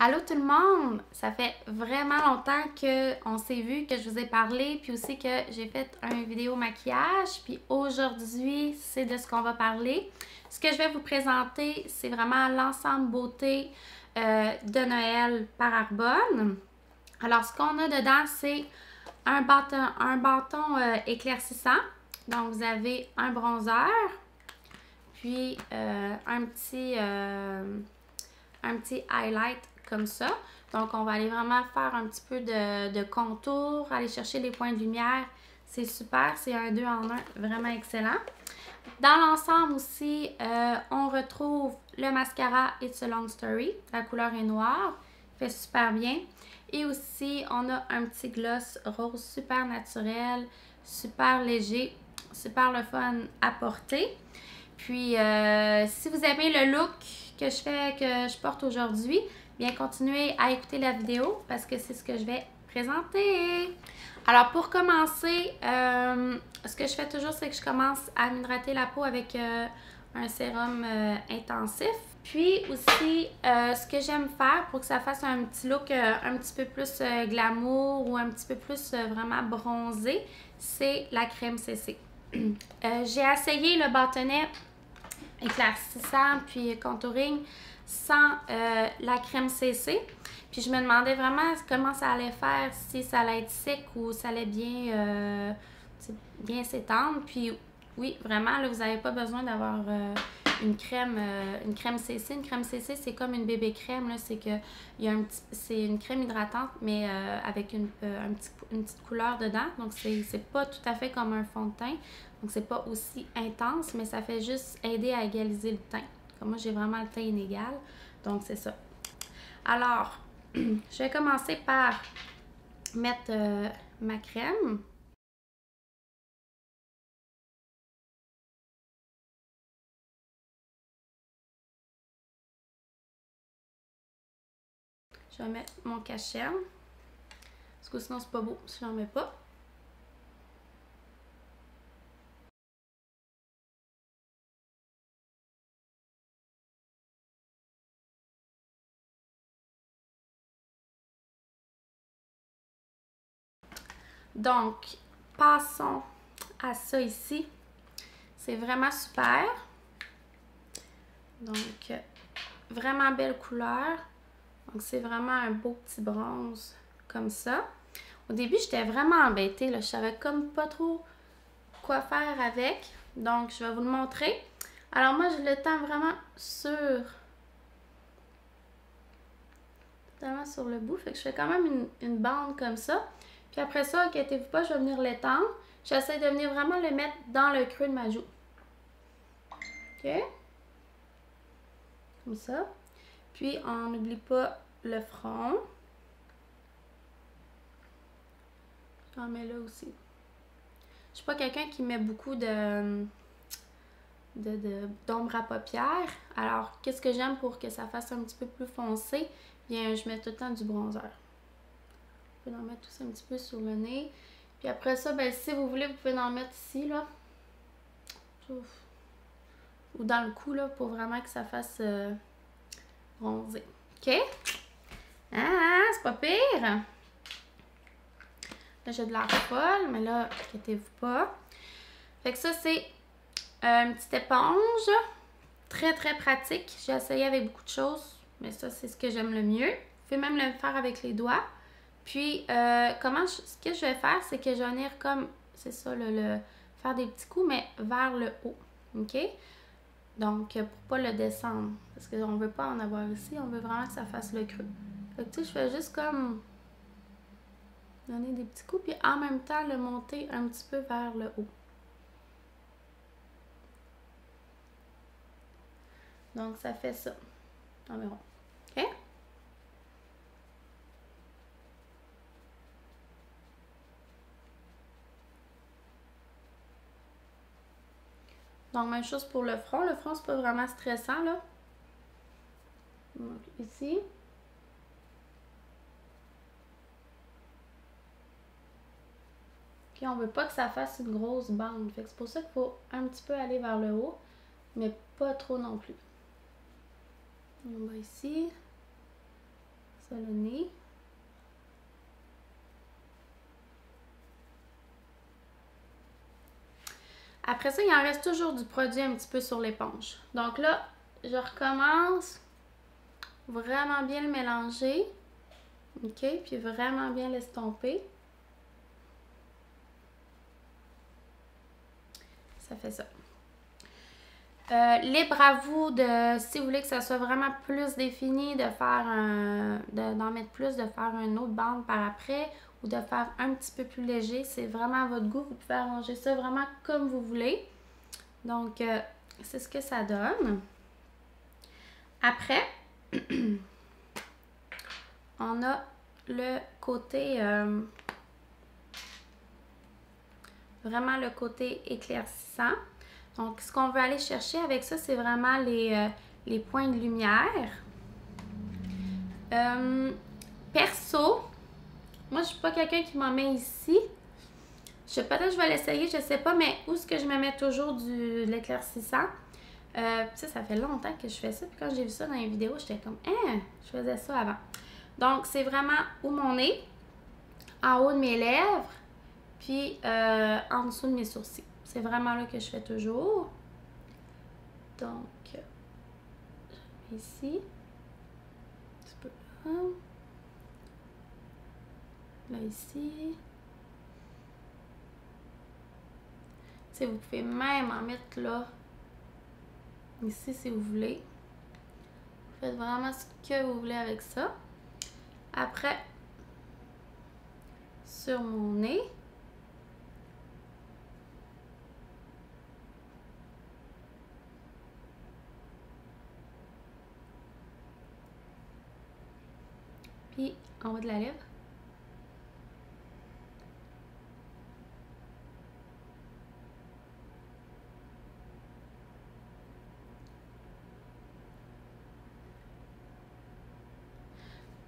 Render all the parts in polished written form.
Allô tout le monde! Ça fait vraiment longtemps qu'on s'est vu, que je vous ai parlé, puis aussi que j'ai fait une vidéo maquillage. Puis aujourd'hui, c'est de ce qu'on va parler. Ce que je vais vous présenter, c'est vraiment l'ensemble beauté de Noël par Arbonne. Alors, ce qu'on a dedans, c'est un bâton éclaircissant. Donc, vous avez un bronzer, puis un petit highlight comme ça. Donc, on va aller vraiment faire un petit peu de contour, aller chercher les points de lumière. C'est super, c'est un 2 en 1, vraiment excellent. Dans l'ensemble aussi, on retrouve le mascara It's a Long Story. La couleur est noire, fait super bien. Et aussi, on a un petit gloss rose super naturel, super léger, super le fun à porter. Puis, si vous aimez le look que je porte aujourd'hui, bien continuez à écouter la vidéo parce que c'est ce que je vais présenter. Alors, pour commencer, ce que je fais toujours, c'est que je commence à m'hydrater la peau avec un sérum intensif. Puis aussi, ce que j'aime faire pour que ça fasse un petit look un petit peu plus glamour ou un petit peu plus vraiment bronzé, c'est la crème CC. J'ai essayé le bâtonnet éclaircissant puis contouring sans la crème CC. Puis je me demandais vraiment comment ça allait faire, si ça allait être sec ou ça allait bien, bien s'étendre. Puis oui, vraiment, là, vous n'avez pas besoin d'avoir une crème CC. Une crème CC, c'est comme une bébé crème. C'est que c'est une crème hydratante, mais avec une petite couleur dedans. Donc, c'est pas tout à fait comme un fond de teint. Donc, c'est pas aussi intense, mais ça fait juste aider à égaliser le teint. Comme moi, j'ai vraiment le teint inégal. Donc, c'est ça. Alors, je vais commencer par mettre ma crème. Je vais mettre mon cachet. Parce que sinon, c'est pas beau si j'en mets pas. Donc, passons à ça ici. C'est vraiment super. Donc, vraiment belle couleur. Donc, c'est vraiment un beau petit bronze comme ça. Au début, j'étais vraiment embêtée. Là. Je savais comme pas trop quoi faire avec. Donc, je vais vous le montrer. Alors, moi, je le tends vraiment sur le bout. Fait que je fais quand même une bande comme ça. Puis après ça, inquiétez-vous pas, je vais venir l'étendre. J'essaie de venir vraiment le mettre dans le creux de ma joue. OK? Comme ça. Puis, on n'oublie pas le front. J'en mets là aussi. Je suis pas quelqu'un qui met beaucoup d'ombre à paupières. Alors, qu'est-ce que j'aime pour que ça fasse un petit peu plus foncé? Bien, je mets tout le temps du bronzer. Vous pouvez en mettre tout un petit peu sur le nez. Puis après ça, ben, si vous voulez, vous pouvez en mettre ici, là. Ou dans le cou, là, pour vraiment que ça fasse bronzer. OK? Ah, c'est pas pire! Là, j'ai de l'air folle, mais là, inquiétez-vous pas. Fait que ça, c'est une petite éponge. Très, très pratique. J'ai essayé avec beaucoup de choses, mais ça, c'est ce que j'aime le mieux. Vous pouvez même le faire avec les doigts. Puis, ce que je vais faire, c'est que je vais venir comme, c'est ça, faire des petits coups, mais vers le haut. OK? Donc, pour pas le descendre. Parce qu'on veut pas en avoir ici, on veut vraiment que ça fasse le creux. Fait que, tu sais, je fais juste comme donner des petits coups, puis en même temps, le monter un petit peu vers le haut. Donc, ça fait ça environ. OK? Donc, même chose pour le front. Le front, c'est pas vraiment stressant, là. Donc, ici. Puis, on veut pas que ça fasse une grosse bande. Fait que c'est pour ça qu'il faut un petit peu aller vers le haut, mais pas trop non plus. On va ici. ça le nez. Après ça, il en reste toujours du produit un petit peu sur l'éponge. Donc là, je recommence. Vraiment bien le mélanger. OK? Puis vraiment bien l'estomper. Ça fait ça. Libre à vous de, si vous voulez que ça soit vraiment plus défini, de faire d'en mettre plus, de faire une autre bande par après ou de faire un petit peu plus léger. C'est vraiment à votre goût. Vous pouvez arranger ça vraiment comme vous voulez. Donc, c'est ce que ça donne. Après, on a le côté, vraiment le côté éclaircissant. Donc, ce qu'on veut aller chercher avec ça, c'est vraiment les points de lumière. Perso, moi, je ne suis pas quelqu'un qui m'en met ici. Peut-être que je vais l'essayer, je ne sais pas, mais où est-ce que je me mets toujours de l'éclaircissant? Ça fait longtemps que je fais ça. Puis quand j'ai vu ça dans les vidéos, j'étais comme, je faisais ça avant. Donc, c'est vraiment où mon nez, en haut de mes lèvres, puis en dessous de mes sourcils. C'est vraiment là que je fais toujours. Donc, ici, un petit peu là. Là, ici. T'sais, vous pouvez même en mettre là, ici si vous voulez. Vous faites vraiment ce que vous voulez avec ça. Après, sur mon nez. Puis en haut de la lèvre.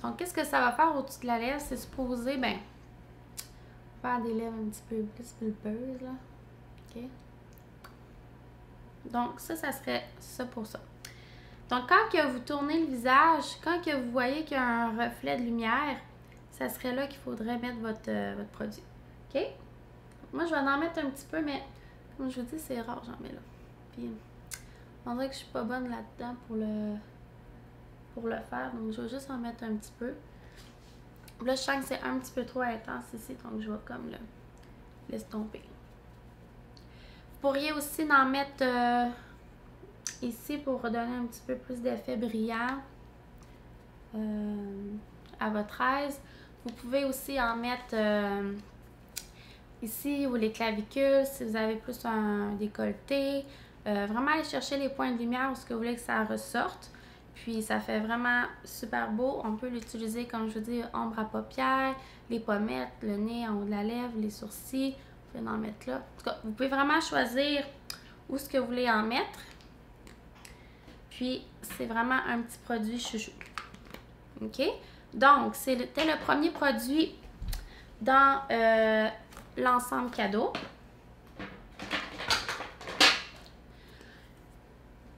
Donc, qu'est-ce que ça va faire au-dessus de la lèvre? C'est supposé, faire des lèvres un petit peu plus pulpeuses, là. OK? Donc, ça serait ça pour ça. Donc, quand que vous tournez le visage, quand que vous voyez qu'il y a un reflet de lumière, ça serait là qu'il faudrait mettre votre produit. OK? Moi, je vais en mettre un petit peu, mais comme je vous dis, c'est rare, j'en mets là. Puis, on dirait que je suis pas bonne là-dedans pour le faire. Donc, je vais juste en mettre un petit peu. Là, je sens que c'est un petit peu trop intense ici, donc je vais comme l'estomper. Vous pourriez aussi en mettre ici pour redonner un petit peu plus d'effet brillant à votre aise. Vous pouvez aussi en mettre ici ou les clavicules si vous avez plus un décolleté. Vraiment aller chercher les points de lumière où ce que vous voulez que ça ressorte. Puis ça fait vraiment super beau. On peut l'utiliser, comme je vous dis, ombre à paupières, les pommettes, le nez en haut de la lèvre, les sourcils. Vous pouvez en mettre là. En tout cas, vous pouvez vraiment choisir où ce que vous voulez en mettre. Puis, c'est vraiment un petit produit chouchou. OK? Donc, c'était le premier produit dans l'ensemble cadeau.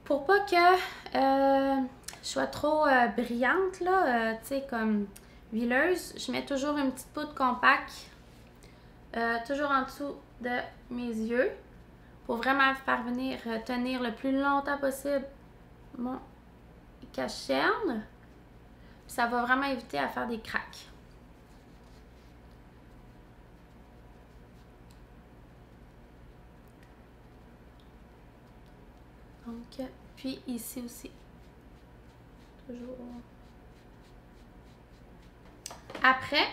Pour pas que je sois trop brillante, là, tu sais, comme huileuse, je mets toujours une petite poudre compacte, toujours en dessous de mes yeux, pour vraiment faire venir tenir le plus longtemps possible mon cache-cerne. Ça va vraiment éviter à faire des craques. Donc, puis ici aussi. Toujours. Après,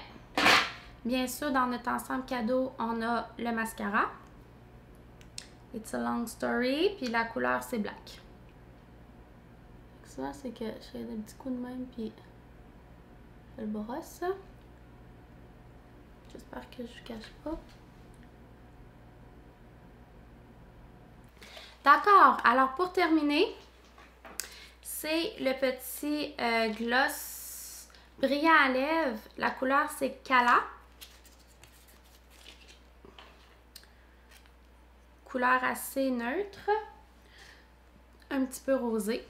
bien sûr, dans notre ensemble cadeau, on a le mascara. It's a long story. Puis la couleur, c'est black. Ça, c'est que je fais des petits coups de même, puis je le brosse. J'espère que je ne cache pas. D'accord. Alors, pour terminer, c'est le petit gloss brillant à lèvres. La couleur, c'est Cala. Couleur assez neutre. Un petit peu rosé.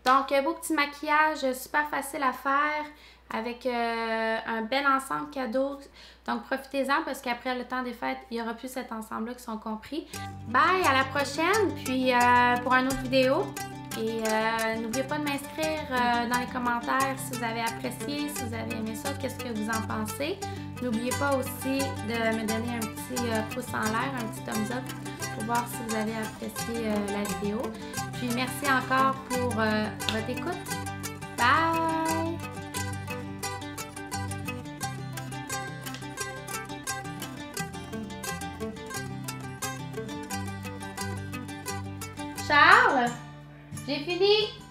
Donc, beau petit maquillage, super facile à faire avec un bel ensemble cadeau. Donc, profitez-en parce qu'après le temps des fêtes, il n'y aura plus cet ensemble-là qui sont compris. Bye, à la prochaine, puis pour une autre vidéo. Et n'oubliez pas de m'inscrire dans les commentaires si vous avez apprécié, si vous avez aimé ça, qu'est-ce que vous en pensez. N'oubliez pas aussi de me donner un petit pouce en l'air, un petit thumbs up pour voir si vous avez apprécié la vidéo. Puis merci encore pour votre écoute. Bye! Charles, j'ai fini!